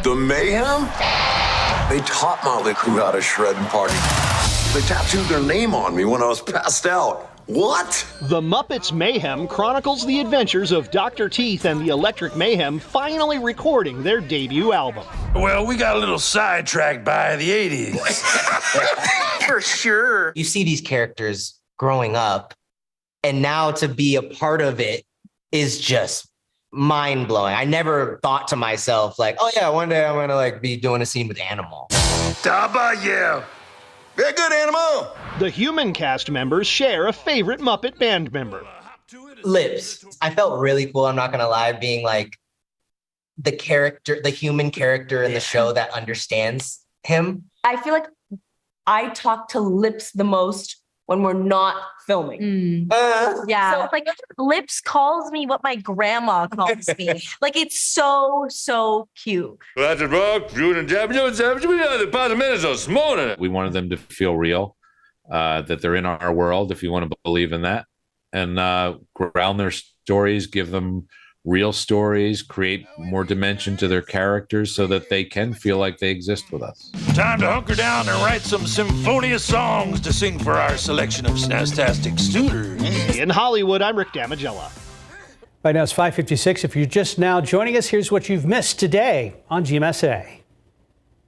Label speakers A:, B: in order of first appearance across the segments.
A: The Mayhem? They taught Motley Crue how to shred and party. They tattooed their name on me when I was passed out. What?
B: The Muppets Mayhem chronicles the adventures of Dr. Teeth and the Electric Mayhem finally recording their debut album.
C: Well, we got a little sidetracked by the 80s.
D: For sure. You see these characters growing up, and now to be a part of it is just mind-blowing. I never thought to myself, like, oh yeah, one day I'm gonna like be doing a scene with Animal.
C: Daba, yeah.
A: Very good, Animal.
B: The human cast members share a favorite Muppet band member.
D: Lips. I felt really cool, I'm not gonna lie, being like the human character in the show that understands him.
E: I feel like I talk to Lips the most when we're not filming.
F: Yeah.
E: So like Lips calls me what my grandma calls me. Like it's so cute.
C: We wanted
G: them to feel real, that they're in our world, if you want to believe in that, and ground their stories, give them real stories, create more dimension to their characters so that they can feel like they exist with us.
C: Time to hunker down and write some symphonious songs to sing for our selection of snaztastic studers.
B: In Hollywood, I'm Rick Damagella.
H: Right now it's 5:56. If you're just now joining us, here's what you've missed today on GMSA.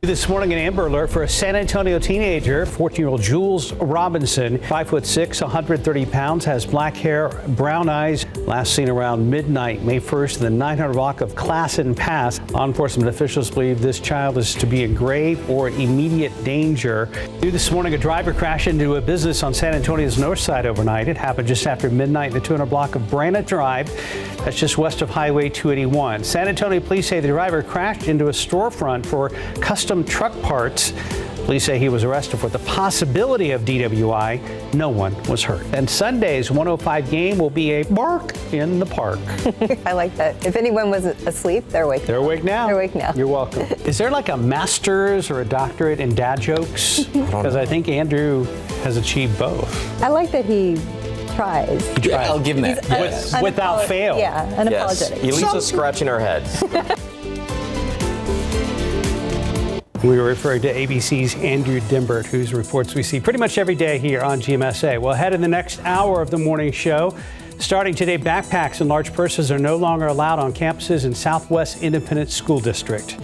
H: This morning, an Amber Alert for a San Antonio teenager, 14-year-old Jules Robinson, 5'6", 130 pounds, has black hair, brown eyes. Last seen around midnight, May 1st, in the 900 block of Classen Pass. Law enforcement officials believe this child is to be in grave or immediate danger. This morning, a driver crashed into a business on San Antonio's north side overnight. It happened just after midnight in the 200 block of Brana Drive. That's just west of Highway 281. San Antonio police say the driver crashed into a storefront for custom truck parts. Police say he was arrested for the possibility of DWI. No one was hurt. And Sunday's 105 game will be a bark in the park.
F: I like that. If anyone was asleep, they're awake.
H: They're awake now.
F: They're awake now.
H: You're welcome. Is there like a master's or a doctorate in dad jokes? Because I think Andrew has achieved both.
F: I like that he tries.
I: I'll give him that.
H: Without fail.
F: Yeah, unapologetic.
I: Yes. He leaves us scratching our heads.
H: We were referring to ABC's Andrew Dimbert, whose reports we see pretty much every day here on GMSA. Well, ahead in the next hour of the morning show, starting today, backpacks and large purses are no longer allowed on campuses in Southwest Independent School District.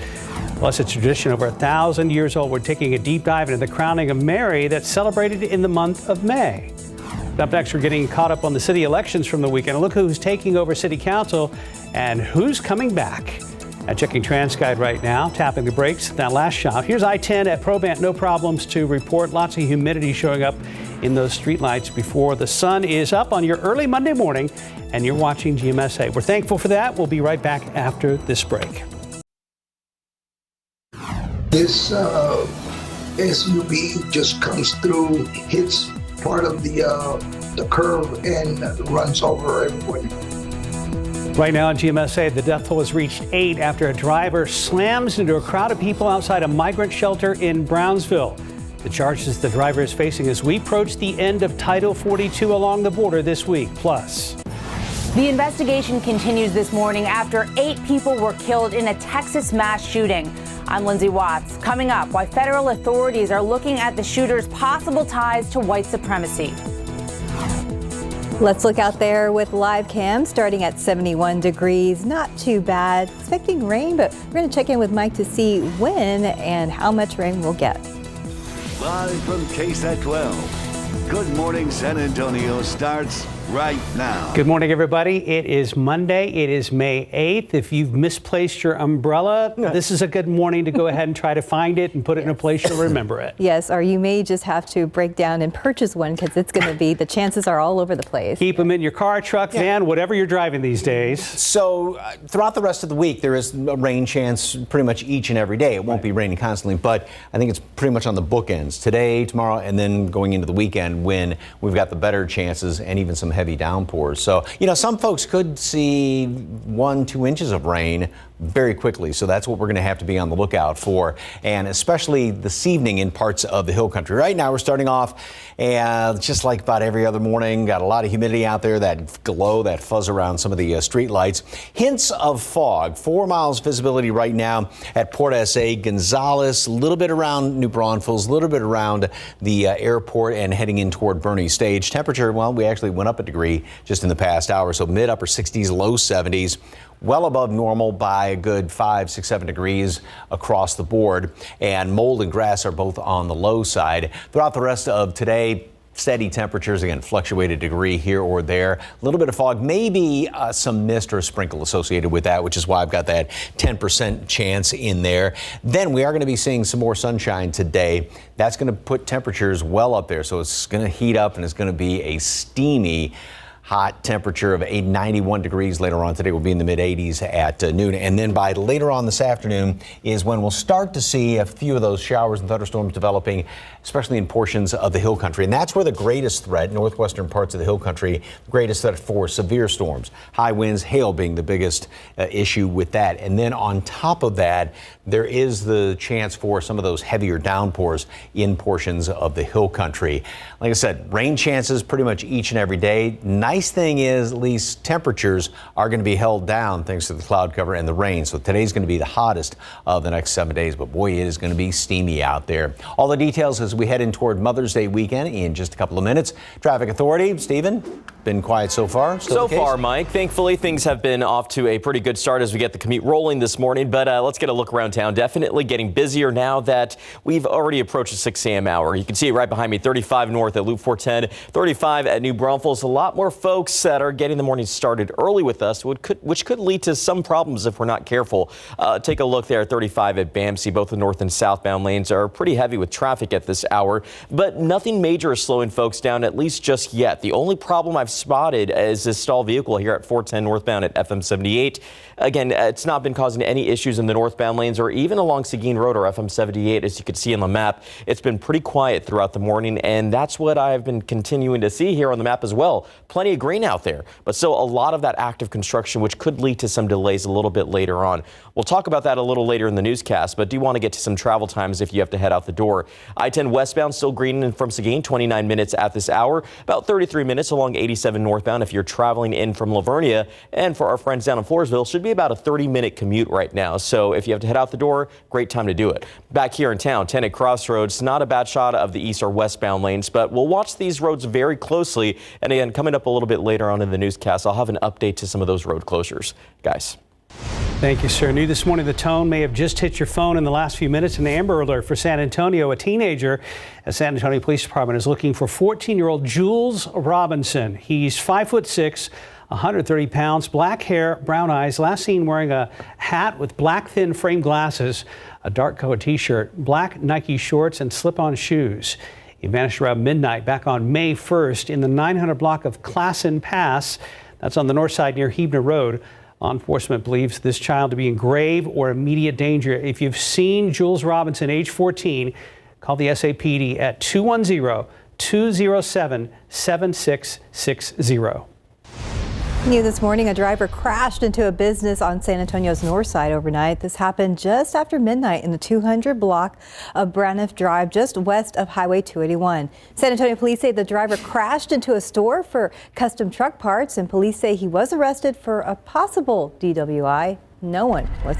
H: Plus, a tradition over 1,000 years old. We're taking a deep dive into the crowning of Mary that's celebrated in the month of May. Up next, we're getting caught up on the city elections from the weekend. Look who's taking over city council and who's coming back. Checking TransGuide right now, tapping the brakes. That last shot. Here's I-10 at Probant. No problems to report. Lots of humidity showing up in those streetlights before the sun is up on your early Monday morning, and you're watching GMSA. We're thankful for that. We'll be right back after this break.
J: This SUV just comes through, hits part of the curve, and runs over everyone.
H: Right now on GMSA, the death toll has reached 8 after a driver slams into a crowd of people outside a migrant shelter in Brownsville. The charges the driver is facing as we approach the end of Title 42 along the border this week. Plus,
K: the investigation continues this morning after 8 people were killed in a Texas mass shooting. I'm Lindsay Watts. Coming up, why federal authorities are looking at the shooter's possible ties to white supremacy.
F: Let's look out there with live cam starting at 71 degrees. Not too bad. Expecting rain, but we're going to check in with Mike to see when and how much rain we'll get.
L: Live from KSAT 12. Good Morning San Antonio starts right now.
H: Good morning, everybody. It is Monday. It is May 8th. If you've misplaced your umbrella, this is a good morning to go ahead and try to find it and put it in a place you'll remember it.
F: Yes, or you may just have to break down and purchase one because it's going to be, the chances are all over the place.
H: Keep them in your car, truck, van, whatever you're driving these days.
I: So throughout the rest of the week, there is a rain chance pretty much each and every day. It won't be raining constantly, but I think it's pretty much on the bookends. Today, tomorrow, and then going into the weekend when we've got the better chances and even some heavy downpours. So, some folks could see 1-2 inches of rain, very quickly. So that's what we're going to have to be on the lookout for, and especially this evening in parts of the hill country. Right now we're starting off just like about every other morning. Got a lot of humidity out there, that glow, that fuzz around some of the street lights. Hints of fog, 4 miles visibility right now at Port SA, Gonzales, a little bit around New Braunfels, a little bit around the airport and heading in toward Bernie Stage. Temperature, well, we actually went up a degree just in the past hour, so mid upper 60s, low 70s. Well above normal by a good 5, 6, 7 degrees across the board. And mold and grass are both on the low side. Throughout the rest of today, steady temperatures, again, fluctuate a degree here or there. A little bit of fog, maybe some mist or a sprinkle associated with that, which is why I've got that 10% chance in there. Then we are going to be seeing some more sunshine today. That's going to put temperatures well up there. So it's going to heat up and it's going to be a steamy hot temperature of 91 degrees later on today. Will be in the mid 80s at noon. And then by later on this afternoon is when we'll start to see a few of those showers and thunderstorms developing, especially in portions of the hill country. And that's where the greatest threat, northwestern parts of the hill country, the greatest threat for severe storms, high winds, hail being the biggest issue with that. And then on top of that, there is the chance for some of those heavier downpours in portions of the hill country. Like I said, rain chances pretty much each and every day. Nice thing is, at least temperatures are going to be held down thanks to the cloud cover and the rain. So today's going to be the hottest of the next 7 days, but boy, it is going to be steamy out there. All the details as we head in toward Mother's Day weekend in just a couple of minutes. Traffic Authority, Stephen, been quiet so far?
M: So far, Mike. Thankfully, things have been off to a pretty good start as we get the commute rolling this morning, but let's get a look around town. Definitely getting busier now that we've already approached the 6 a.m. hour. You can see it right behind me, 35 north at Loop 410, 35 at New Braunfels. A lot more folks that are getting the morning started early with us, which could lead to some problems if we're not careful. Take a look there at 35 at BAMC. Both the north and southbound lanes are pretty heavy with traffic at this hour, but nothing major is slowing folks down, at least just yet. The only problem I've spotted is this stalled vehicle here at 410 northbound at FM 78. Again, it's not been causing any issues in the northbound lanes or even along Seguin Road or FM 78. As you can see on the map, it's been pretty quiet throughout the morning, and that's what I've been continuing to see here on the map as well. Plenty of green out there, but still a lot of that active construction, which could lead to some delays a little bit later on. We'll talk about that a little later in the newscast, but do want to get to some travel times if you have to head out the door. I-10 westbound still green in from Seguin, 29 minutes at this hour, about 33 minutes along 87 northbound if you're traveling in from Lavernia. And for our friends down in Floresville, should be about a 30-minute commute right now. So if you have to head out the door, great time to do it. Back here in town, 10 at Crossroads, not a bad shot of the east or westbound lanes, but we'll watch these roads very closely. And again, coming up a little bit later on in the newscast, I'll have an update to some of those road closures. Guys.
H: Thank you, sir. New this morning, the tone may have just hit your phone in the last few minutes. An Amber Alert for San Antonio. A teenager at San Antonio Police Department is looking for 14-year-old Jules Robinson. He's 5'6", 130 pounds, black hair, brown eyes. Last seen wearing a hat with black thin frame glasses, a dark colored T-shirt, black Nike shorts, and slip-on shoes. He vanished around midnight back on May 1st in the 900 block of Classen Pass. That's on the north side near Hebner Road. Law enforcement believes this child to be in grave or immediate danger. If you've seen Jules Robinson, age 14, call the SAPD at 210-207-7660.
F: New this morning, a driver crashed into a business on San Antonio's north side overnight. This happened just after midnight in the 200 block of Braniff Drive, just west of Highway 281. San Antonio police say the driver crashed into a store for custom truck parts, and police say he was arrested for a possible DWI. No one was.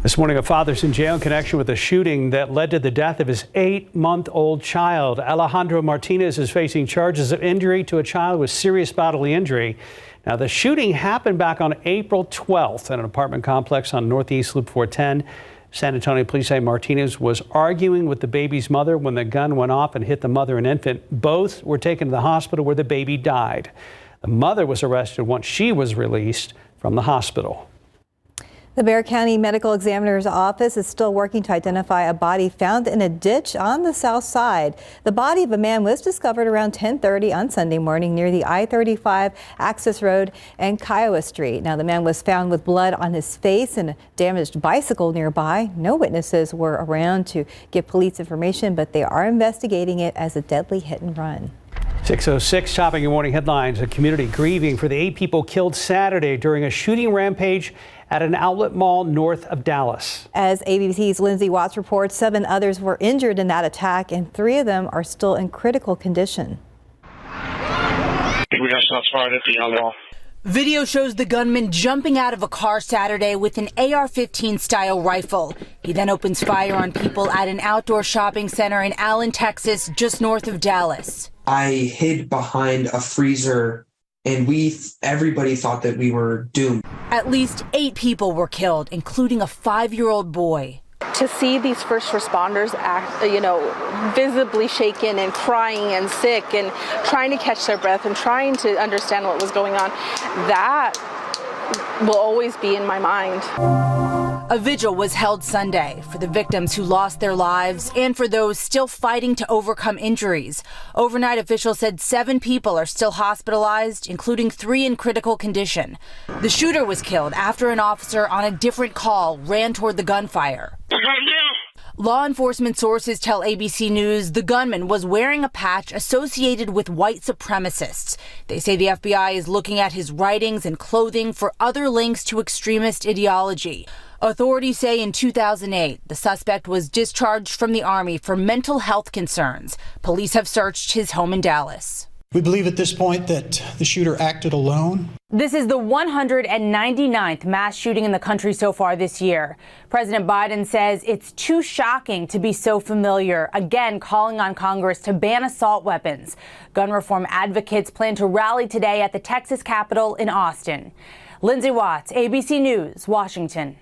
H: This morning, a father's in jail in connection with a shooting that led to the death of his 8-month-old child. Alejandro Martinez is facing charges of injury to a child with serious bodily injury. Now, the shooting happened back on April 12th at an apartment complex on Northeast Loop 410. San Antonio police say Martinez was arguing with the baby's mother when the gun went off and hit the mother and infant. Both were taken to the hospital where the baby died. The mother was arrested once she was released from the hospital.
F: The Bexar County Medical Examiner's Office is still working to identify a body found in a ditch on the south side. The body of a man was discovered around 10:30 on Sunday morning near the I-35 Access Road and Kiowa Street. Now, the man was found with blood on his face and a damaged bicycle nearby. No witnesses were around to give police information, but they are investigating it as a deadly hit and run.
H: 6:06, topping your morning headlines. A community grieving for the 8 people killed Saturday during a shooting rampage at an outlet mall north of Dallas.
F: As ABC's Lindsay Watts reports, 7 others were injured in that attack, and 3 of them are still in critical condition.
N: I think we got shots fired at the wall.
K: Video shows the gunman jumping out of a car Saturday with an AR-15 style rifle. He then opens fire on people at an outdoor shopping center in Allen, Texas, just north of Dallas.
O: I hid behind a freezer and everybody thought that we were doomed.
K: At least 8 people were killed, including a 5-year-old boy.
P: To see these first responders act, visibly shaken and crying and sick and trying to catch their breath and trying to understand what was going on, that will always be in my mind.
K: A vigil was held Sunday for the victims who lost their lives and for those still fighting to overcome injuries. Overnight, officials said 7 people are still hospitalized, including 3 in critical condition. The shooter was killed after an officer on a different call ran toward the gunfire. Law enforcement sources tell ABC News the gunman was wearing a patch associated with white supremacists. They say the FBI is looking at his writings and clothing for other links to extremist ideology. Authorities say in 2008, the suspect was discharged from the Army for mental health concerns. Police have searched his home in Dallas.
Q: We believe at this point that the shooter acted alone.
K: This is the 199th mass shooting in the country so far this year. President Biden says it's too shocking to be so familiar, again calling on Congress to ban assault weapons. Gun reform advocates plan to rally today at the Texas Capitol in Austin. Lindsay Watts, ABC News, Washington.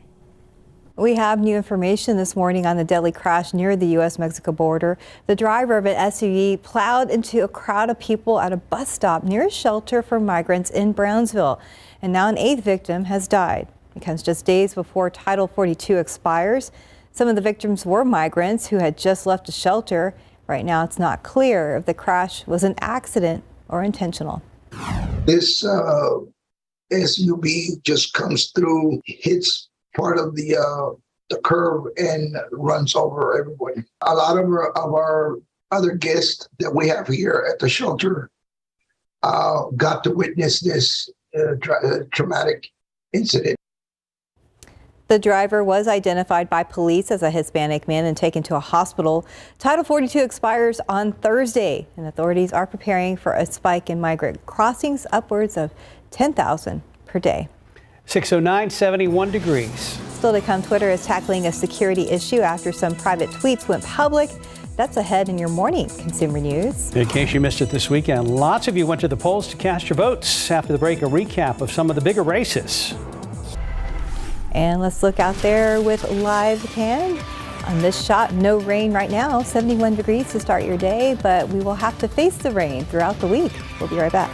F: We have new information this morning on the deadly crash near the U.S.-Mexico border. The driver of an SUV plowed into a crowd of people at a bus stop near a shelter for migrants in Brownsville. And now an 8th victim has died. It comes just days before Title 42 expires. Some of the victims were migrants who had just left a shelter. Right now, it's not clear if the crash was an accident or intentional.
J: This SUV just comes through, hits part of the curve and runs over everybody. A lot of our other guests that we have here at the shelter got to witness this traumatic incident.
F: The driver was identified by police as a Hispanic man and taken to a hospital. Title 42 expires on Thursday, and authorities are preparing for a spike in migrant crossings, upwards of 10,000 per day.
H: 609, 71 degrees.
F: Still to come, Twitter is tackling a security issue after some private tweets went public. That's ahead in your morning consumer news.
H: In case you missed it this weekend, lots of you went to the polls to cast your votes. After the break, a recap of some of the bigger races.
F: And let's look out there with live cam. On this shot, no rain right now, 71 degrees to start your day, but we will have to face the rain throughout the week. We'll be right back.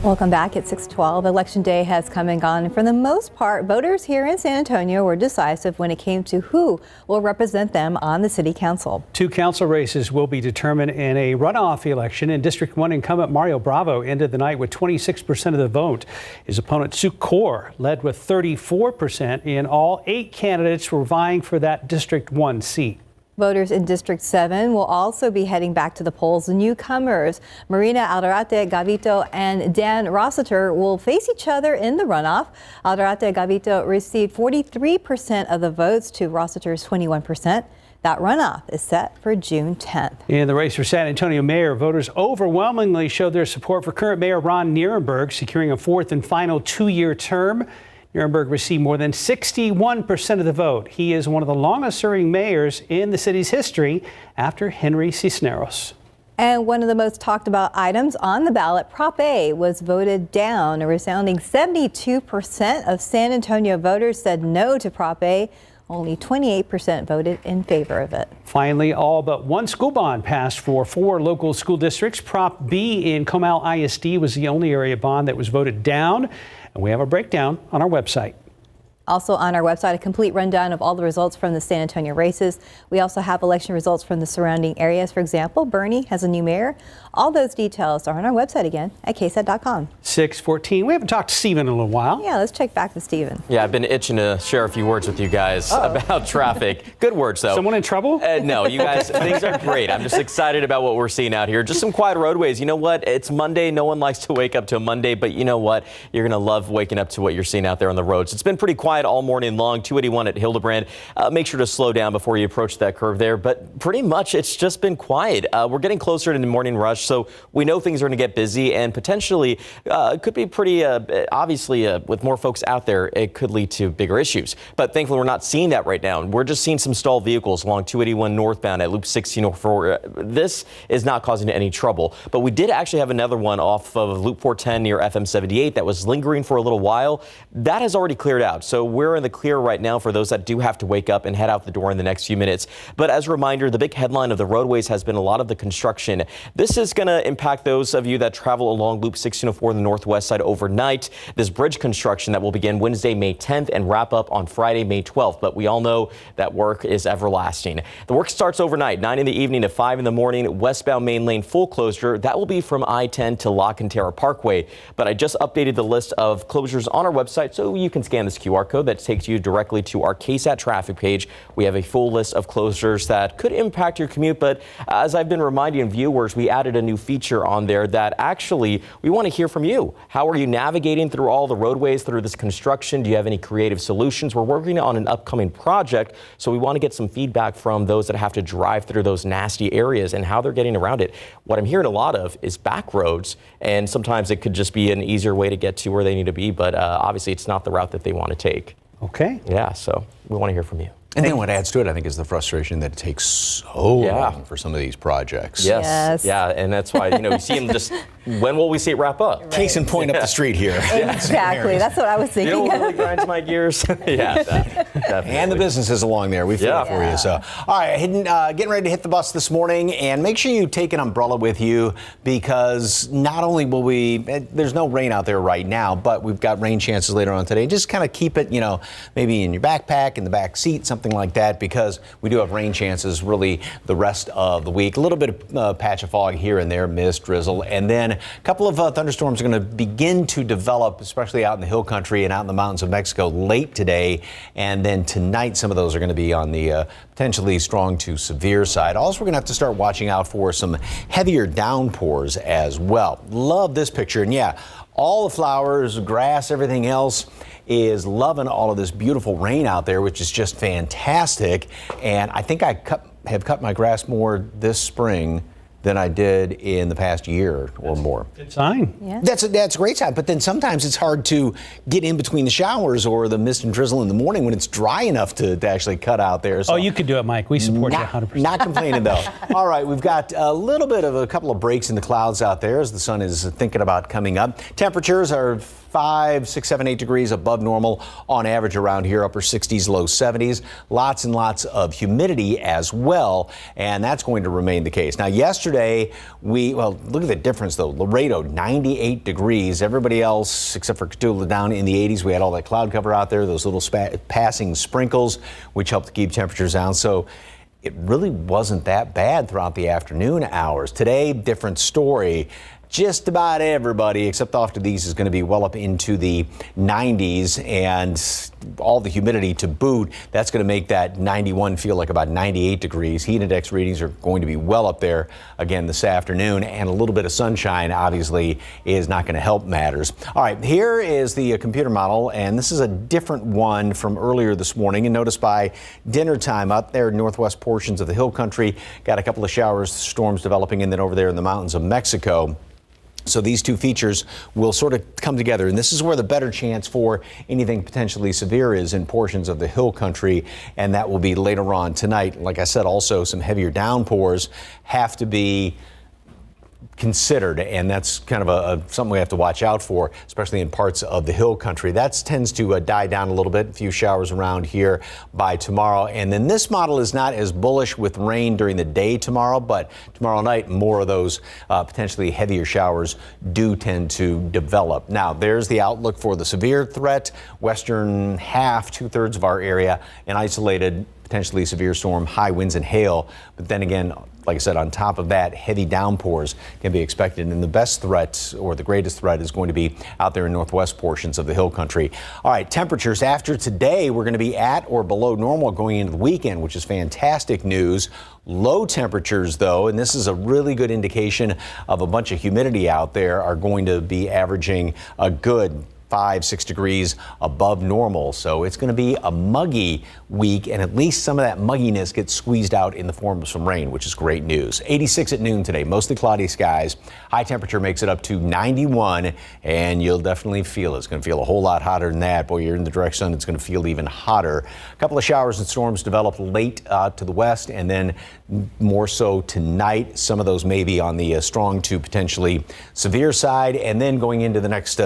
F: Welcome back at 6:12. Election day has come and gone. And for the most part, voters here in San Antonio were decisive when it came to who will represent them on the city council.
H: 2 council races will be determined in a runoff election. In District 1, incumbent Mario Bravo ended the night with 26% of the vote. His opponent, Sue Kaur, led with 34%. In all, 8 candidates were vying for that District 1 seat.
F: Voters in District 7 will also be heading back to the polls. The newcomers, Marina Alderate Gavito and Dan Rossiter, will face each other in the runoff. Alderate Gavito received 43% of the votes to Rossiter's 21%. That runoff is set for June 10th.
H: In the race for San Antonio mayor, voters overwhelmingly showed their support for current Mayor Ron Nirenberg, securing a 4th and final 2-year term. Nirenberg received more than 61% of the vote. He is one of the longest-serving mayors in the city's history after Henry Cisneros.
F: And one of the most talked about items on the ballot, Prop A, was voted down. A resounding 72% of San Antonio voters said no to Prop A. Only 28% voted in favor of it.
H: Finally, all but one school bond passed for 4 local school districts. Prop B in Comal ISD was the only area bond that was voted down. And we have a breakdown on our website.
F: Also on our website, a complete rundown of all the results from the San Antonio races. We also have election results from the surrounding areas. For example, Bernie has a new mayor. All those details are on our website again at ksat.com.
H: 6:14. We haven't talked to Stephen in a little while.
F: Yeah, let's check back with Stephen.
M: Yeah, I've been itching to share a few words with you guys about traffic. Good words, though.
H: Someone in trouble?
M: No, you guys, things are great. I'm just excited about what we're seeing out here. Just some quiet roadways. You know what? It's Monday. No one likes to wake up to a Monday, but you know what? You're going to love waking up to what you're seeing out there on the roads. It's been pretty quiet all morning long. 281 at Hildebrand. Make sure to slow down before you approach that curve there, but pretty much it's just been quiet. We're getting closer to the morning rush, so we know things are going to get busy and potentially could be pretty, obviously, with more folks out there, it could lead to bigger issues. But thankfully, we're not seeing that right now. We're just seeing some stalled vehicles along 281 northbound at Loop 1604. This is not causing any trouble, but we did actually have another one off of Loop 410 near FM 78 that was lingering for a little while. That has already cleared out, so we're in the clear right now for those that do have to wake up and head out the door in the next few minutes. But as a reminder, the big headline of the roadways has been a lot of the construction. This is going to impact those of you that travel along Loop 1604 on the northwest side overnight. This bridge construction that will begin Wednesday, May 10th and wrap up on Friday, May 12th. But we all know that work is everlasting. The work starts overnight, 9 in the evening to 5 in the morning. Westbound main lane full closure. That will be from I-10 to La Cantera Parkway. But I just updated the list of closures on our website so you can scan this QR code that takes you directly to our KSAT traffic page. We have a full list of closures that could impact your commute, but as I've been reminding viewers, we added a new feature on there that actually we want to hear from you. How are you navigating through all the roadways through this construction? Do you have any creative solutions? We're working on an upcoming project, so we want to get some feedback from those that have to drive through those nasty areas and how they're getting around it. What I'm hearing a lot of is back roads, and sometimes it could just be an easier way to get to where they need to be, but obviously it's not the route that they want to take.
H: Okay.
M: Yeah, so we want to hear from you.
I: And then what adds to it, I think, is the frustration that it takes so long for some of these projects.
M: Yes. Yeah, and that's why, you see them just, when will we see it wrap up?
I: Right. Case in point up the street here.
F: Exactly. That's what I was thinking.
M: You know what really grinds my gears? Yeah, definitely.
I: And the businesses along there. We feel it for you. So, all right, getting ready to hit the bus this morning, and make sure you take an umbrella with you because not only will there's no rain out there right now, but we've got rain chances later on today. Just kind of keep it, maybe in your backpack, in the back seat, something like that, because we do have rain chances really the rest of the week. A little bit of patch of fog here and there, mist, drizzle, and then a couple of thunderstorms are going to begin to develop, especially out in the hill country and out in the mountains of Mexico late today. And then tonight, some of those are going to be on the potentially strong to severe side. Also, we're going to have to start watching out for some heavier downpours as well. Love this picture. And yeah, all the flowers, grass, everything else is loving all of this beautiful rain out there, which is just fantastic. And I think I have cut my grass more this spring than I did in the past year or more.
H: Good sign.
F: Yeah.
I: That's a great sign. But then sometimes it's hard to get in between the showers or the mist and drizzle in the morning when it's dry enough to actually cut out there. So
H: you could do it, Mike. We support you 100%.
I: Not complaining, though. All right, we've got a little bit of a couple of breaks in the clouds out there as the sun is thinking about coming up. Temperatures are 5, 6, 7, 8 degrees above normal on average around here, upper 60s, low 70s. Lots and lots of humidity as well, and that's going to remain the case. Now, yesterday, look at the difference, though. Laredo, 98 degrees. Everybody else, except for Cotulla, down in the 80s. We had all that cloud cover out there, those little passing sprinkles, which helped to keep temperatures down. So it really wasn't that bad throughout the afternoon hours. Today, different story. Just about everybody, except off to these, is going to be well up into the 90s, and all the humidity to boot. That's going to make that 91 feel like about 98 degrees. Heat index readings are going to be well up there again this afternoon, and a little bit of sunshine obviously is not going to help matters. All right, here is the computer model, and this is a different one from earlier this morning. And notice by dinner time up there in northwest portions of the hill country, got a couple of showers, storms developing, and then over there in the mountains of Mexico. So these two features will sort of come together, and this is where the better chance for anything potentially severe is in portions of the hill country, and that will be later on tonight. Like I said, also some heavier downpours have to be considered, and that's kind of something we have to watch out for, especially in parts of the hill country. That tends to die down a little bit. A few showers around here by tomorrow. And then this model is not as bullish with rain during the day tomorrow, but tomorrow night, more of those potentially heavier showers do tend to develop. Now, there's the outlook for the severe threat. Western half, 2/3 of our area, an isolated potentially severe storm, high winds and hail. But then again, like I said, on top of that, heavy downpours can be expected. And the best threat, or the greatest threat, is going to be out there in northwest portions of the hill country. All right, temperatures after today, we're going to be at or below normal going into the weekend, which is fantastic news. Low temperatures, though, and this is a really good indication of a bunch of humidity out there, are going to be averaging a good 5-6 degrees above normal. So it's going to be a muggy week, and at least some of that mugginess gets squeezed out in the form of some rain, which is great news. 86 at noon today, mostly cloudy skies. High temperature makes it up to 91, and you'll definitely feel it. It's going to feel a whole lot hotter than that. Boy, you're in the direct sun, it's going to feel even hotter. A couple of showers and storms develop late to the west, and then more so tonight. Some of those may be on the strong to potentially severe side, and then going into the next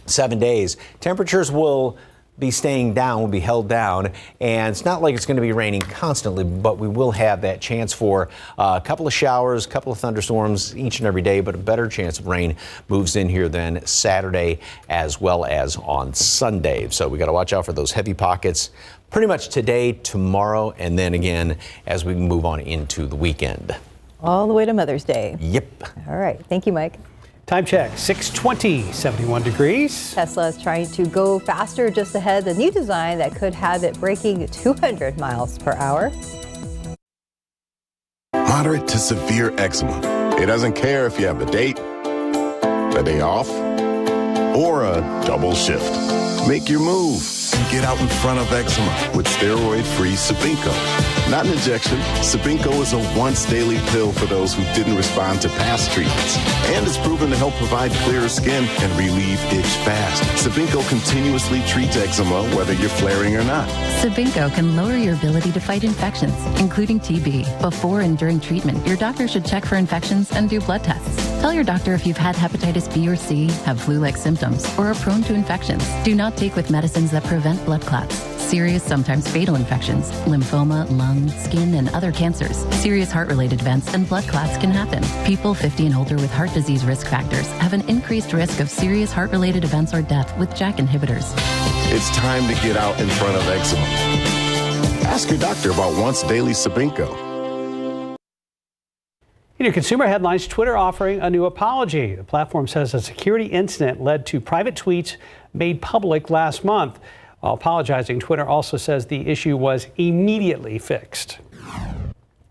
I: 7 days, temperatures will be staying down, will be held down, and it's not like it's going to be raining constantly, but we will have that chance for a couple of showers, a couple of thunderstorms each and every day, but a better chance of rain moves in here than Saturday as well as on Sunday. So we got to watch out for those heavy pockets pretty much today, tomorrow, and then again as we move on into the weekend.
F: All the way to Mother's Day.
I: Yep.
F: All right. Thank you, Mike.
H: Time check, 6:20, 71 degrees.
F: Tesla is trying to go faster just ahead. The new design that could have it breaking 200 miles per hour.
R: Moderate to severe eczema. It doesn't care if you have a date, a day off, or a double shift. Make your move. Get out in front of eczema with steroid-free Sabinco. Not an injection. Sabinco is a once-daily pill for those who didn't respond to past treatments. And it's proven to help provide clearer skin and relieve itch fast. Sabinco continuously treats eczema whether you're flaring or not.
S: Sabinco can lower your ability to fight infections, including TB. Before and during treatment, your doctor should check for infections and do blood tests. Tell your doctor if you've had hepatitis B or C, have flu-like symptoms, or are prone to infections. Do not take with medicines that prevent blood clots. Serious, sometimes fatal infections, lymphoma, lung, skin, and other cancers. Serious heart-related events and blood clots can happen. People 50 and older with heart disease risk factors have an increased risk of serious heart-related events or death with JAK inhibitors.
R: It's time to get out in front of eczema. Ask your doctor about once daily Sabinco.
H: In your consumer headlines, Twitter offering a new apology. The platform says a security incident led to private tweets made public last month. While apologizing, Twitter also says the issue was immediately fixed.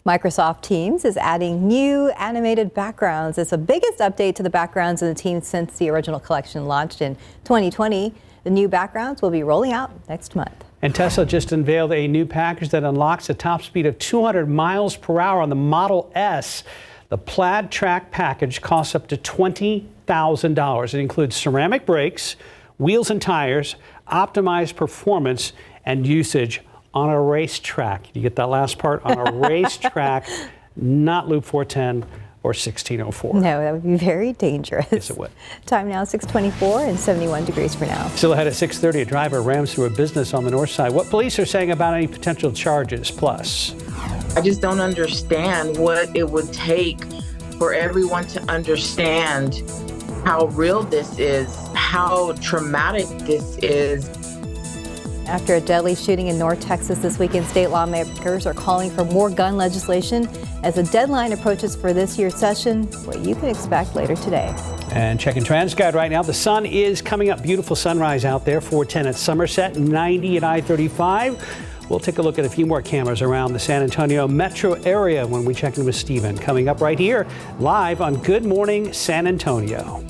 F: Microsoft Teams is adding new animated backgrounds. It's the biggest update to the backgrounds in the Teams since the original collection launched in 2020. The new backgrounds will be rolling out next month.
H: And Tesla just unveiled a new package that unlocks a top speed of 200 miles per hour on the Model S. The Plaid Track package costs up to $20,000. It includes ceramic brakes, wheels and tires, optimized performance and usage on a racetrack. You get that last part? On a racetrack, not Loop 410 or 1604.
F: No, that would be very dangerous.
H: Yes, it would.
F: Time now 6:24 and 71 degrees for now.
H: Still ahead at 6:30, a driver rams through a business on the north side. What police are saying about any potential charges. Plus,
T: I just don't understand what it would take for everyone to understand how real this is, how traumatic this is.
F: After a deadly shooting in North Texas this weekend, state lawmakers are calling for more gun legislation as the deadline approaches for this year's session. What you can expect later today.
H: And checking TransGuide right now. The sun is coming up. Beautiful sunrise out there. 410 at Somerset, 90 at I-35. We'll take a look at a few more cameras around the San Antonio metro area when we check in with Steven. Coming up right here, live on Good Morning San Antonio.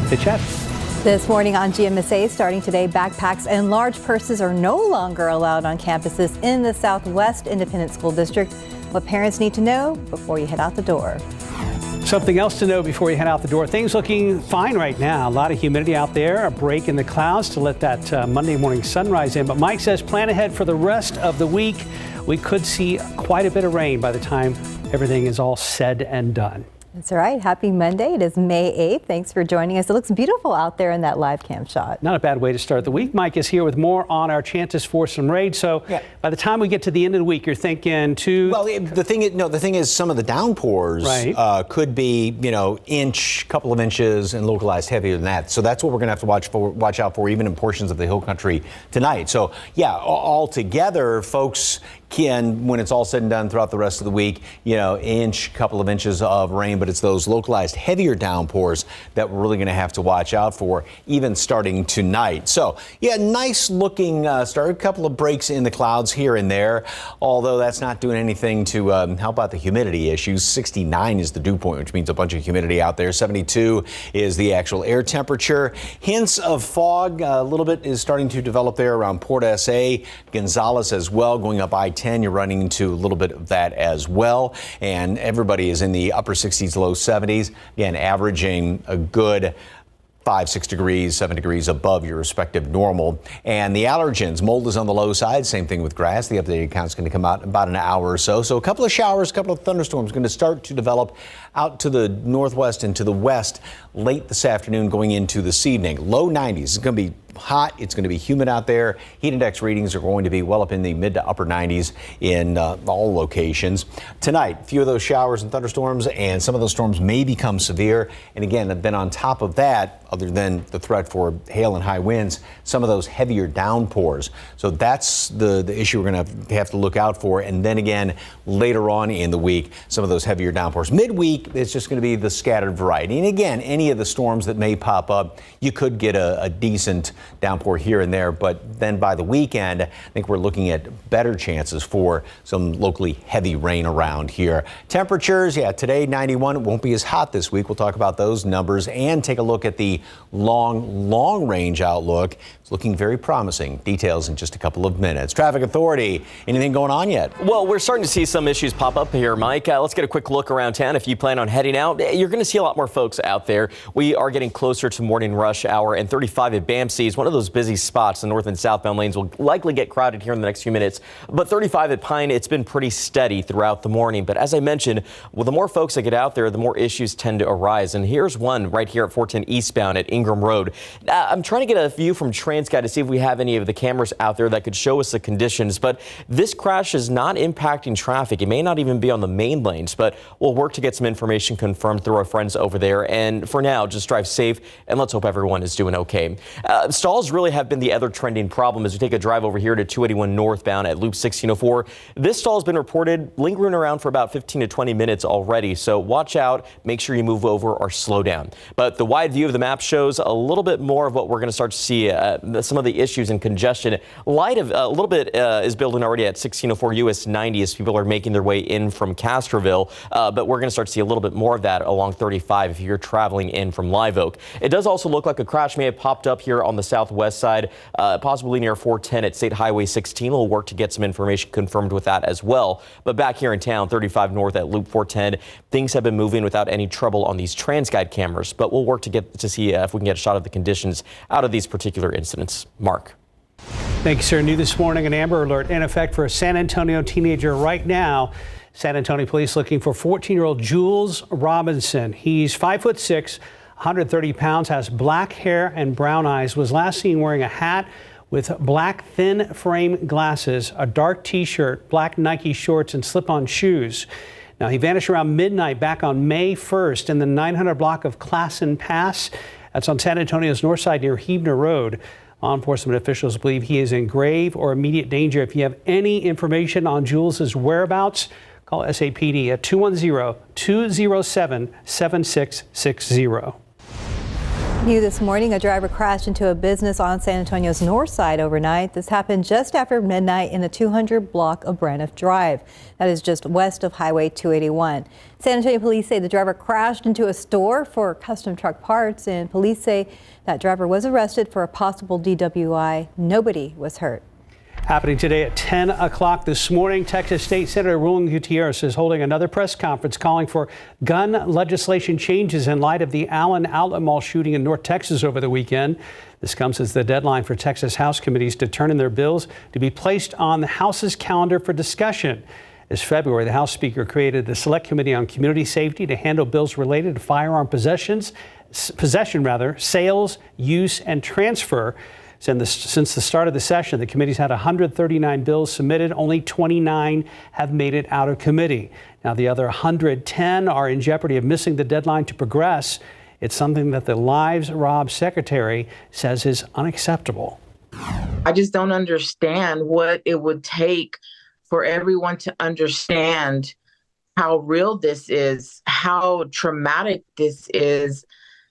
H: Hey, Chet.
F: This morning on GMSA, starting today, backpacks and large purses are no longer allowed on campuses in the Southwest Independent School District. What parents need to know before you head out the door.
H: Something else to know before you head out the door. Things looking fine right now. A lot of humidity out there, a break in the clouds to let that Monday morning sunrise in. But Mike says plan ahead for the rest of the week. We could see quite a bit of rain by the time everything is all said and done.
F: That's right. Happy Monday. It is May 8th. Thanks for joining us. It looks beautiful out there in that live cam shot.
H: Not a bad way to start the week. Mike is here with more on our chances for some rain. So by the time we get to the end of the week, you're thinking
I: Well, the thing is some of the downpours could be, couple of inches and localized heavier than that. So that's what we're going to have to watch out for, even in portions of the hill country tonight. So all together, folks can, when it's all said and done throughout the rest of the week, couple of inches of rain, but it's those localized heavier downpours that we're really going to have to watch out for, even starting tonight. So nice looking start, a couple of breaks in the clouds here and there, although that's not doing anything to help out the humidity issues. 69 is the dew point, which means a bunch of humidity out there. 72 is the actual air temperature. Hints of fog, a little bit is starting to develop there around Port SA, Gonzales as well, going up I-10. You're running into a little bit of that as well. And everybody is in the upper 60s, low 70s. Again, averaging a good 5-6 degrees, 7 degrees above your respective normal. And the allergens, mold is on the low side. Same thing with grass. The updated count is going to come out in about an hour or so. So a couple of showers, a couple of thunderstorms going to start to develop out to the northwest and to the west late this afternoon going into this evening. Low 90s. It's going to be hot. It's going to be humid out there. Heat index readings are going to be well up in the mid to upper 90s in all locations. Tonight, a few of those showers and thunderstorms, and some of those storms may become severe. And again, then on top of that, other than the threat for hail and high winds, some of those heavier downpours. So that's the issue we're going to have to look out for. And then again, later on in the week, some of those heavier downpours. Midweek, it's just going to be the scattered variety. And again, any of the storms that may pop up, you could get a decent downpour here and there. But then by the weekend, I think we're looking at better chances for some locally heavy rain around here. Temperatures, today 91. It won't be as hot this week. We'll talk about those numbers and take a look at the long range outlook. It's looking very promising. Details in just a couple of minutes. Traffic Authority, anything going on yet?
M: Well, we're starting to see some issues pop up here, Mike. Let's get a quick look around town. If you plan on heading out, you're going to see a lot more folks out there. We are getting closer to morning rush hour, and 35 at BAMC is one of those busy spots. The north and southbound lanes will likely get crowded here in the next few minutes. But 35 at Pine, it's been pretty steady throughout the morning. But as I mentioned, the more folks that get out there, the more issues tend to arise. And here's one right here at 410 eastbound at Ingram Road. I'm trying to get a view from TransGuide to see if we have any of the cameras out there that could show us the conditions. But this crash is not impacting traffic. It may not even be on the main lanes, but we'll work to get some information confirmed through our friends over there. And for now, just drive safe and let's hope everyone is doing okay. Stalls really have been the other trending problem as we take a drive over here to 281 northbound at Loop 1604. This stall has been reported lingering around for about 15 to 20 minutes already. So watch out, make sure you move over or slow down. But the wide view of the map shows a little bit more of what we're going to start to see, some of the issues and congestion. Light of a little bit is building already at 1604 US 90 as people are making their way in from Castroville. But we're going to start to see a little bit more of that along 35 if you're traveling in from Live Oak. It does also look like a crash may have popped up here on the southwest side, possibly near 410 at State Highway 16. We'll work to get some information confirmed with that as well. But back here in town, 35 north at Loop 410, things have been moving without any trouble on these TransGuide cameras. But we'll work to see if we can get a shot of the conditions out of these particular incidents. Mark.
H: Thank you, sir. New this morning, an Amber Alert in effect for a San Antonio teenager right now. San Antonio police looking for 14-year-old Jules Robinson. He's 5'6", 130 pounds, has black hair and brown eyes, was last seen wearing a hat with black thin frame glasses, a dark T-shirt, black Nike shorts, and slip-on shoes. Now, he vanished around midnight back on May 1st in the 900 block of Classen Pass. That's on San Antonio's north side near Huebner Road. Law enforcement officials believe he is in grave or immediate danger. If you have any information on Jules's whereabouts, call SAPD at 210-207-7660.
F: New this morning, a driver crashed into a business on San Antonio's north side overnight. This happened just after midnight in the 200 block of Braniff Drive. That is just west of Highway 281. San Antonio police say the driver crashed into a store for custom truck parts, and police say that driver was arrested for a possible DWI. Nobody was hurt.
H: Happening today at 10 o'clock this morning, Texas State Senator Roland Gutierrez is holding another press conference calling for gun legislation changes in light of the Allen Outlet Mall shooting in North Texas over the weekend. This comes as the deadline for Texas House committees to turn in their bills to be placed on the House's calendar for discussion. This February, the House Speaker created the Select Committee on Community Safety to handle bills related to firearm possession, sales, use, and transfer. Since the start of the session, the committee's had 139 bills submitted. Only 29 have made it out of committee. Now, the other 110 are in jeopardy of missing the deadline to progress. It's something that the Lives Rob secretary says is unacceptable.
T: I just don't understand what it would take for everyone to understand how real this is, how traumatic this is,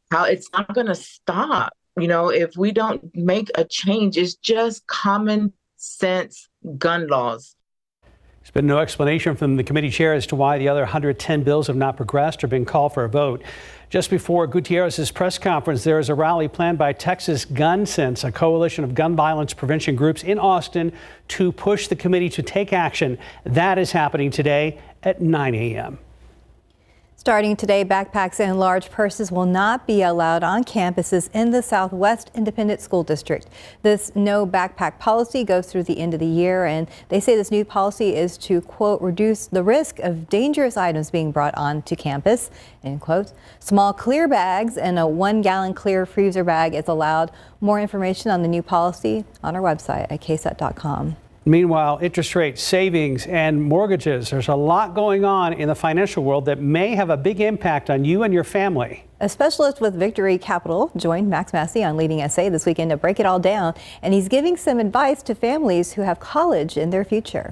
T: how it's not going to stop. You know, if we don't make a change, it's just common sense gun laws.
H: There's been no explanation from the committee chair as to why the other 110 bills have not progressed or been called for a vote. Just before Gutierrez's press conference, there is a rally planned by Texas Gun Sense, a coalition of gun violence prevention groups in Austin, to push the committee to take action. That is happening today at 9 a.m.
F: Starting today, backpacks and large purses will not be allowed on campuses in the Southwest Independent School District. This no backpack policy goes through the end of the year, and they say this new policy is to, quote, reduce the risk of dangerous items being brought onto campus, end quote. Small clear bags and a 1-gallon clear freezer bag is allowed. More information on the new policy on our website at ksat.com.
H: Meanwhile, interest rates, savings, and mortgages. There's a lot going on in the financial world that may have a big impact on you and your family.
F: A specialist with Victory Capital joined Max Massey on Leading SA this weekend to break it all down, and he's giving some advice to families who have college in their future.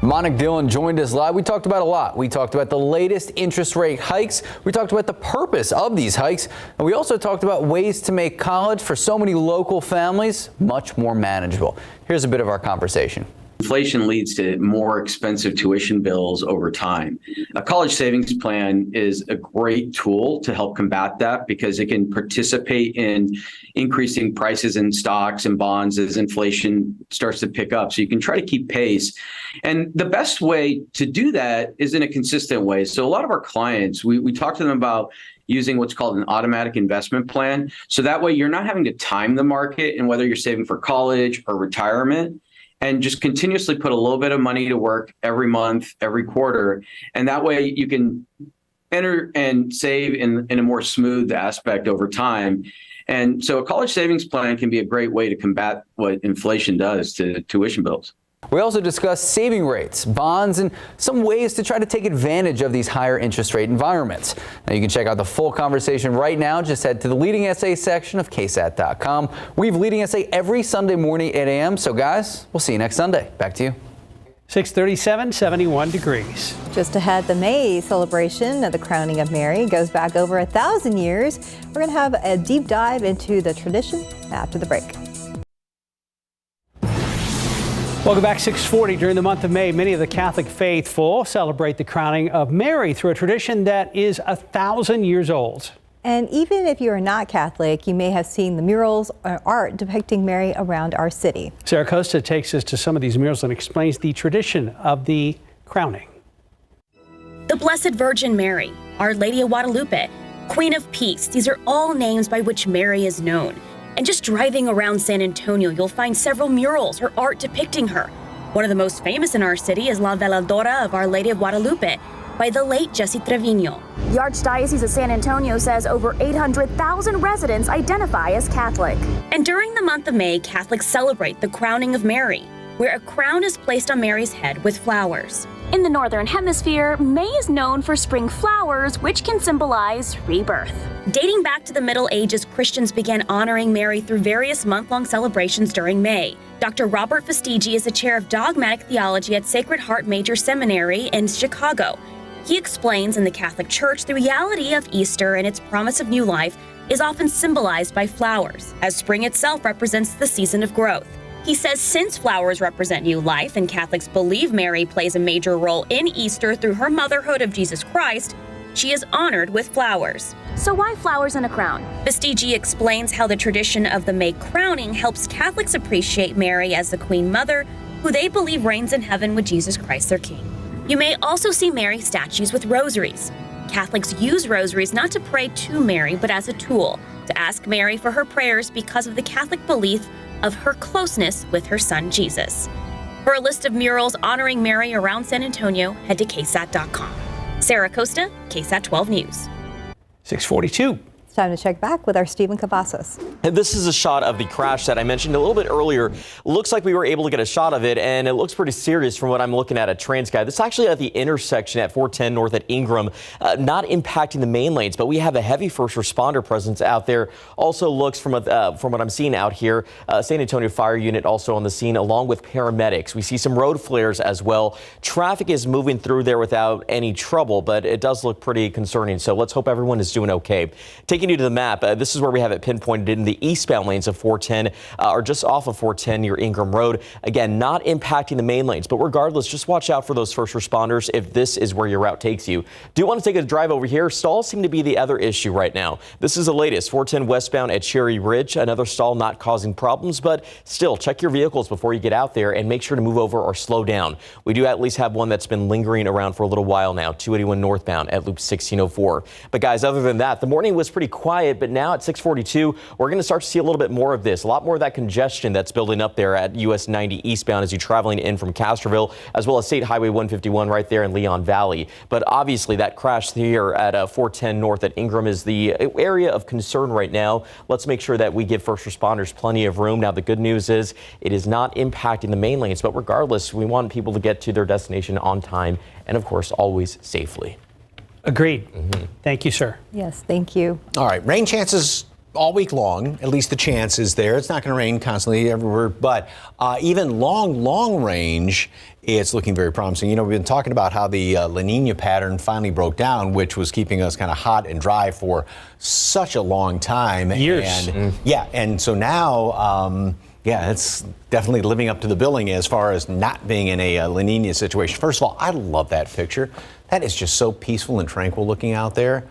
U: Monica Dillon joined us live. We talked about a lot. We talked about the latest interest rate hikes. We talked about the purpose of these hikes. And we also talked about ways to make college for so many local families much more manageable. Here's a bit of our conversation.
V: Inflation leads to more expensive tuition bills over time. A college savings plan is a great tool to help combat that because it can participate in increasing prices in stocks and bonds as inflation starts to pick up. So you can try to keep pace. And the best way to do that is in a consistent way. So a lot of our clients, we talk to them about using what's called an automatic investment plan. So that way you're not having to time the market and whether you're saving for college or retirement, and just continuously put a little bit of money to work every month, every quarter. And that way you can enter and save in a more smooth aspect over time. And so a college savings plan can be a great way to combat what inflation does to tuition bills.
U: We also discussed saving rates, bonds, and some ways to try to take advantage of these higher interest rate environments. Now you can check out the full conversation right now. Just head to the Leading SA section of ksat.com. We have Leading SA every Sunday morning at 8 a.m. So guys, we'll see you next Sunday. Back to you.
H: 637, 71 degrees.
F: Just ahead, the May celebration of the crowning of Mary goes back over 1,000 years. We're going to have a deep dive into the tradition after the break.
H: Welcome back. 6:40. During the month of May, many of the Catholic faithful celebrate the crowning of Mary through a tradition that is 1,000 years old.
F: And even if you are not Catholic, you may have seen the murals or art depicting Mary around our city.
H: Sarah Costa takes us to some of these murals and explains the tradition of the crowning.
W: The Blessed Virgin Mary, Our Lady of Guadalupe, Queen of Peace. These are all names by which Mary is known. And just driving around San Antonio, you'll find several murals or art depicting her. One of the most famous in our city is La Veladora of Our Lady of Guadalupe by the late Jesse Trevino.
X: The Archdiocese of San Antonio says over 800,000 residents identify as Catholic.
W: And during the month of May, Catholics celebrate the crowning of Mary, where a crown is placed on Mary's head with flowers.
X: In the Northern Hemisphere, May is known for spring flowers, which can symbolize rebirth.
W: Dating back to the Middle Ages, Christians began honoring Mary through various month-long celebrations during May. Dr. Robert Fastigi is the chair of dogmatic theology at Sacred Heart Major Seminary in Chicago. He explains in the Catholic Church the reality of Easter and its promise of new life is often symbolized by flowers, as spring itself represents the season of growth. He says since flowers represent new life and Catholics believe Mary plays a major role in Easter through her motherhood of Jesus Christ, she is honored with flowers.
X: So why flowers and a crown?
W: Vestigi explains how the tradition of the May crowning helps Catholics appreciate Mary as the Queen Mother, who they believe reigns in heaven with Jesus Christ their King. You may also see Mary statues with rosaries. Catholics use rosaries not to pray to Mary, but as a tool to ask Mary for her prayers because of the Catholic belief of her closeness with her son Jesus. For a list of murals honoring Mary around San Antonio, head to ksat.com. Sarah Costa, KSAT 12 News.
H: 6:42.
F: It's time to check back with our Stephen Cavazos.
M: And this is a shot of the crash that I mentioned a little bit earlier. Looks like we were able to get a shot of it, and it looks pretty serious from what I'm looking at TransGuide. This is actually at the intersection at 410 north at Ingram, not impacting the main lanes, but we have a heavy first responder presence out there. Also looks from what I'm seeing out here, San Antonio Fire Unit also on the scene, along with paramedics. We see some road flares as well. Traffic is moving through there without any trouble, but it does look pretty concerning. So let's hope everyone is doing okay. Taking you to the map, this is where we have it pinpointed in the eastbound lanes of 410, or just off of 410 near Ingram Road. Again, not impacting the main lanes, but regardless, just watch out for those first responders if this is where your route takes you. Do want to take a drive over here. Stalls seem to be the other issue right now. This is the latest, 410 westbound at Cherry Ridge. Another stall not causing problems, but still check your vehicles before you get out there and make sure to move over or slow down. We do at least have one that's been lingering around for a little while now, 281 northbound at Loop 1604. But guys, other than that, the morning was pretty quiet, but now at 6:42, we're going to start to see a little bit more of this, a lot more of that congestion that's building up there at US 90 eastbound as you're traveling in from Castroville, as well as State Highway 151 right there in Leon Valley. But obviously that crash here at 410 north at Ingram is the area of concern right now. Let's make sure that we give first responders plenty of room. Now, the good news is it is not impacting the main lanes, but regardless, we want people to get to their destination on time and, of course, always safely.
H: Agreed. Thank you, sir.
F: Yes, thank you.
I: All right, rain chances all week long. At least the chance is there. It's not going to rain constantly everywhere, but even long range, it's looking very promising. You know, we've been talking about how the La Nina pattern finally broke down, which was keeping us kind of hot and dry for such a long time.
H: Years.
I: And, yeah, and so now, yeah, it's definitely living up to the billing as far as not being in a La Nina situation. First of all, I love that picture. That is just so peaceful and tranquil looking out there.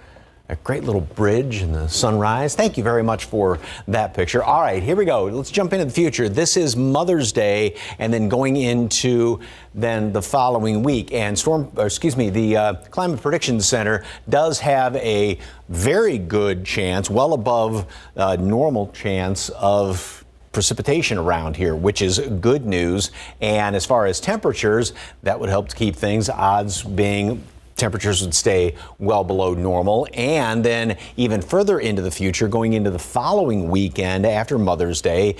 I: A great little bridge and the sunrise. Thank you very much for that picture. All right, here we go. Let's jump into the future. This is Mother's Day, and then going into then the following week. And the Climate Prediction Center does have a very good chance, well above normal chance of precipitation around here, which is good news. And as far as temperatures, that would help to keep things, odds being temperatures would stay well below normal. And then even further into the future, going into the following weekend after Mother's Day,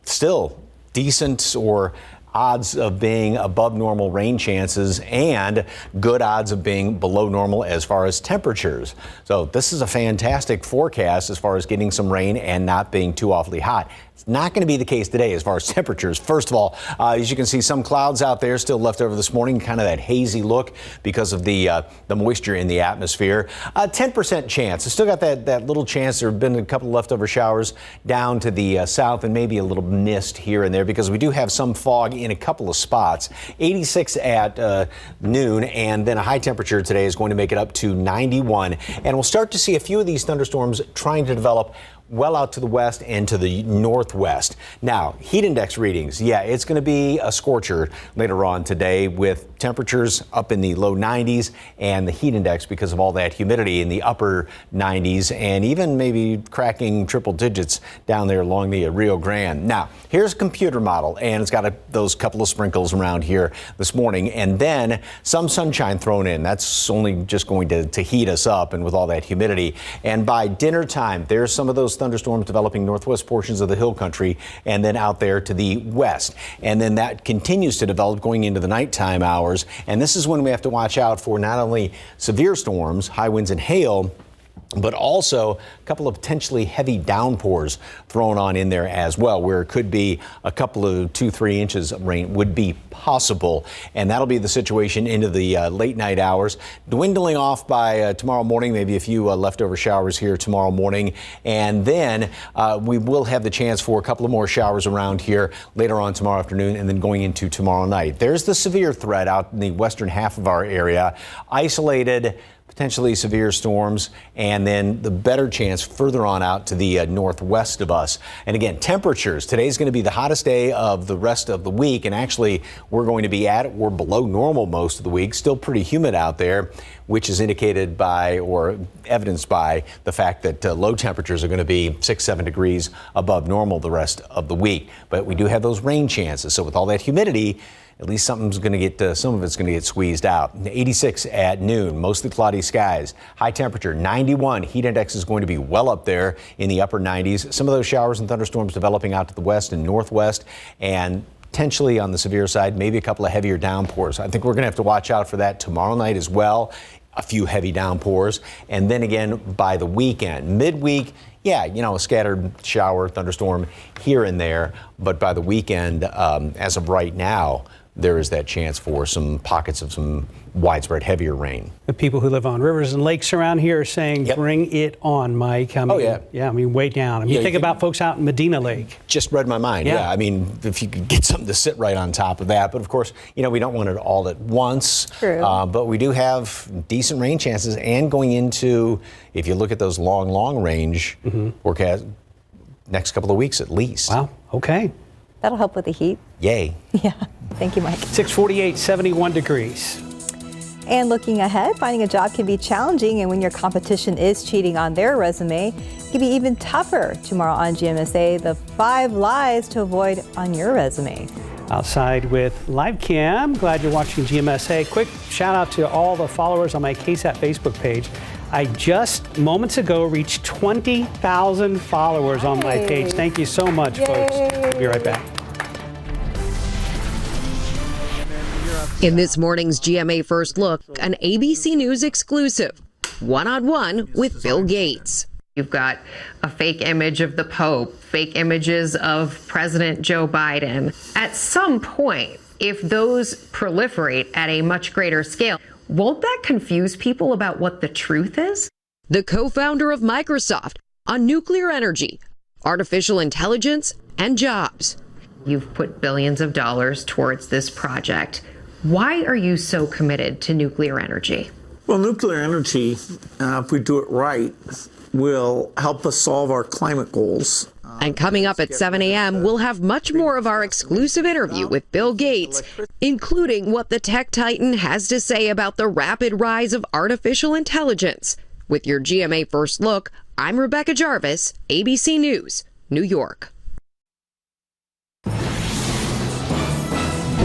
I: still decent or odds of being above normal rain chances and good odds of being below normal as far as temperatures. So this is a fantastic forecast as far as getting some rain and not being too awfully hot. It's not going to be the case today as far as temperatures. First of all, as you can see, some clouds out there still left over this morning, kind of that hazy look because of the moisture in the atmosphere. 10% chance. It's still got that little chance. There have been a couple leftover showers down to the south and maybe a little mist here and there because we do have some fog in a couple of spots. 86 at noon, and then a high temperature today is going to make it up to 91. And we'll start to see a few of these thunderstorms trying to develop well out to the west and to the northwest. Now, heat index readings. Yeah, it's going to be a scorcher later on today with temperatures up in the low 90s and the heat index because of all that humidity in the upper 90s and even maybe cracking triple digits down there along the Rio Grande. Now, here's a computer model, and it's got those couple of sprinkles around here this morning, and then some sunshine thrown in. That's only just going to heat us up, and with all that humidity. And by dinner time, there's some of those thunderstorms developing northwest portions of the hill country and then out there to the west. And then that continues to develop going into the nighttime hours. And this is when we have to watch out for not only severe storms, high winds and hail, but also a couple of potentially heavy downpours thrown on in there as well, where it could be a couple of 2-3 inches of rain would be possible. And that'll be the situation into the late night hours, dwindling off by tomorrow morning, maybe a few leftover showers here tomorrow morning. And then we will have the chance for a couple of more showers around here later on tomorrow afternoon and then going into tomorrow night. There's the severe threat out in the western half of our area, isolated potentially severe storms, and then the better chance further on out to the northwest of us. And again, temperatures. Today's going to be the hottest day of the rest of the week, and actually we're going to be at or below normal most of the week. Still pretty humid out there, which is indicated by or evidenced by the fact that low temperatures are going to be 6-7 degrees above normal the rest of the week. But we do have those rain chances. So with all that humidity, at least something's going to get, some of it's going to get squeezed out. 86 at noon, mostly cloudy skies. High temperature 91. Heat index is going to be well up there in the upper 90s. Some of those showers and thunderstorms developing out to the west and northwest, and potentially on the severe side, maybe a couple of heavier downpours. I think we're going to have to watch out for that tomorrow night as well. A few heavy downpours. And then again by the weekend, midweek, yeah, you know, a scattered shower, thunderstorm here and there. But by the weekend, as of right now, there is that chance for some pockets of some widespread heavier rain.
H: The people who live on rivers and lakes around here are saying, bring it on, Mike. I mean, I mean, way down. I mean, think about folks out in Medina Lake.
I: Just read my mind. Yeah. I mean, if you could get something to sit right on top of that. But of course, you know, we don't want it all at once.
F: True.
I: But we do have decent rain chances, and going into, if you look at those long range forecast, next couple of weeks at least.
H: Wow. Okay.
F: That'll help with the heat.
I: Yay.
F: Yeah. Thank you, Mike.
H: 648, 71 degrees.
F: And looking ahead, finding a job can be challenging, and when your competition is cheating on their resume, it can be even tougher. Tomorrow on GMSA, the 5 lies to avoid on your resume.
H: Outside with Live Cam. Glad you're watching GMSA. Quick shout out to all the followers on my KSAT Facebook page. I just moments ago reached 20,000 followers on my page. Thank you so much, folks. We'll be right back.
A: In this morning's GMA First Look, an ABC News exclusive, one-on-one with Bill Gates. You've got a fake image of the Pope, fake images of President Joe Biden. At some point, if those proliferate at a much greater scale, won't that confuse people about what the truth is? The co-founder of Microsoft on nuclear energy, artificial intelligence, and jobs. You've put billions of dollars towards this project. Why are you so committed to nuclear energy?
D: Well, nuclear energy, if we do it right, will help us solve our climate goals.
A: And coming up at 7 a.m., we'll have much more of our exclusive interview with Bill Gates, including what the tech titan has to say about the rapid rise of artificial intelligence. With your GMA First Look, I'm Rebecca Jarvis, ABC News, New York.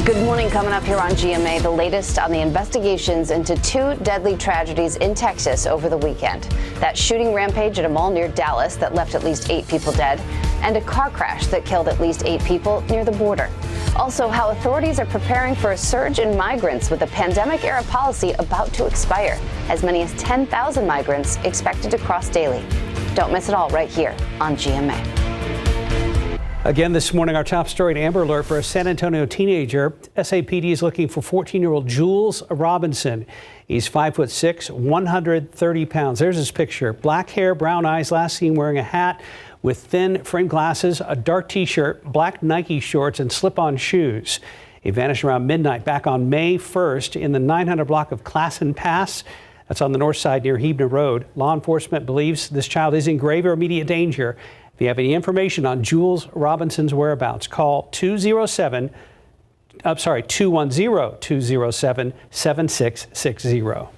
E: Good morning. Coming up here on GMA, the latest on the investigations into 2 deadly tragedies in Texas over the weekend. That shooting rampage at a mall near Dallas that left at least 8 people dead, and a car crash that killed at least 8 people near the border. Also, how authorities are preparing for a surge in migrants with a pandemic-era policy about to expire. As many as 10,000 migrants expected to cross daily. Don't miss it all right here on GMA.
H: Again this morning, our top story, an Amber Alert for a San Antonio teenager. SAPD is looking for 14-year-old Jules Robinson. He's 5'6", 130 pounds. There's his picture. Black hair, brown eyes, last seen wearing a hat with thin framed glasses, a dark T-shirt, black Nike shorts, and slip-on shoes. He vanished around midnight back on May 1st in the 900 block of Classen Pass. That's on the north side near Hebner Road. Law enforcement believes this child is in grave or immediate danger. If you have any information on Jules Robinson's whereabouts, call 210-207-7660.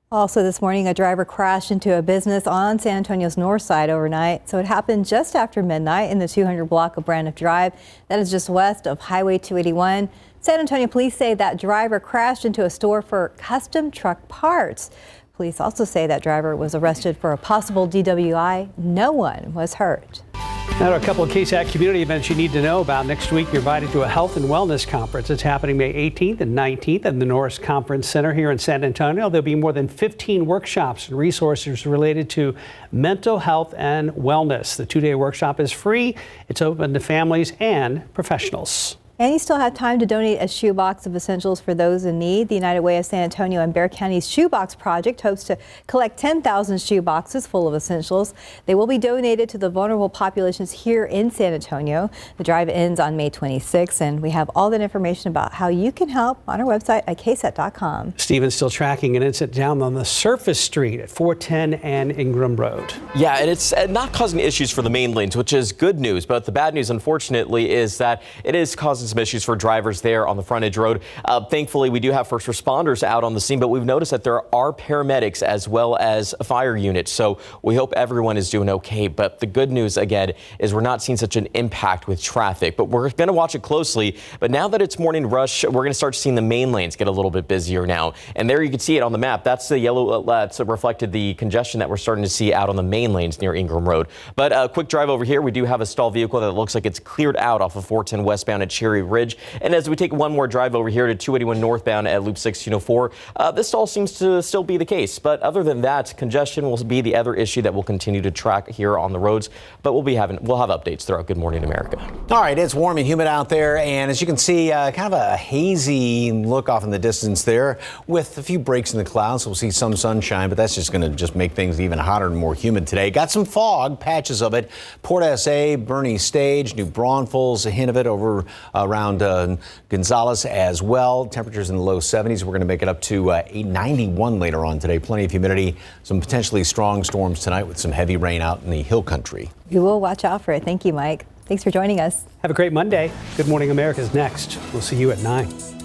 F: Also this morning, a driver crashed into a business on San Antonio's north side overnight. So it happened just after midnight in the 200 block of Braniff Drive. That is just west of Highway 281. San Antonio police say that driver crashed into a store for custom truck parts. Police also say that driver was arrested for a possible DWI. No one was hurt.
H: Now, a couple of KSAT community events you need to know about. Next week, you're invited to a health and wellness conference. It's happening May 18th and 19th in the Norris Conference Center here in San Antonio. There'll be more than 15 workshops and resources related to mental health and wellness. The 2-day workshop is free. It's open to families and professionals.
F: And you still have time to donate a shoebox of essentials for those in need. The United Way of San Antonio and Bexar County's Shoebox Project hopes to collect 10,000 shoeboxes full of essentials. They will be donated to the vulnerable populations here in San Antonio. The drive ends on May 26th, and we have all that information about how you can help on our website at ksat.com.
H: Stephen's still tracking an incident down on the surface street at 410 and Ingram Road.
M: Yeah, and it's not causing issues for the main lanes, which is good news. But the bad news, unfortunately, is that it is causing some issues for drivers there on the frontage road. Thankfully, we do have first responders out on the scene, but we've noticed that there are paramedics as well as a fire unit. So we hope everyone is doing okay. But the good news, again, is we're not seeing such an impact with traffic. But we're going to watch it closely. But now that it's morning rush, we're going to start seeing the main lanes get a little bit busier now. And there you can see it on the map. That's the yellow that's reflected the congestion that we're starting to see out on the main lanes near Ingram Road. But a quick drive over here. We do have a stalled vehicle that looks like it's cleared out off of 410 westbound at Cherry Ridge. And as we take one more drive over here to 281 northbound at Loop 1604, this all seems to still be the case. But other than that, congestion will be the other issue that we'll continue to track here on the roads. But we'll have updates throughout Good Morning America.
I: All right, it's warm and humid out there, and as you can see, kind of a hazy look off in the distance there with a few breaks in the clouds. So we'll see some sunshine, but that's just going to make things even hotter and more humid today. Got some fog, patches of it. Port SA, Bernie Stage, New Braunfels, a hint of it over around Gonzales as well. Temperatures in the low 70s. We're going to make it up to 91 later on today. Plenty of humidity, some potentially strong storms tonight with some heavy rain out in the hill country.
F: We will watch out for it. Thank you, Mike. Thanks for joining us.
H: Have a great Monday. Good Morning America is next. We'll see you at 9.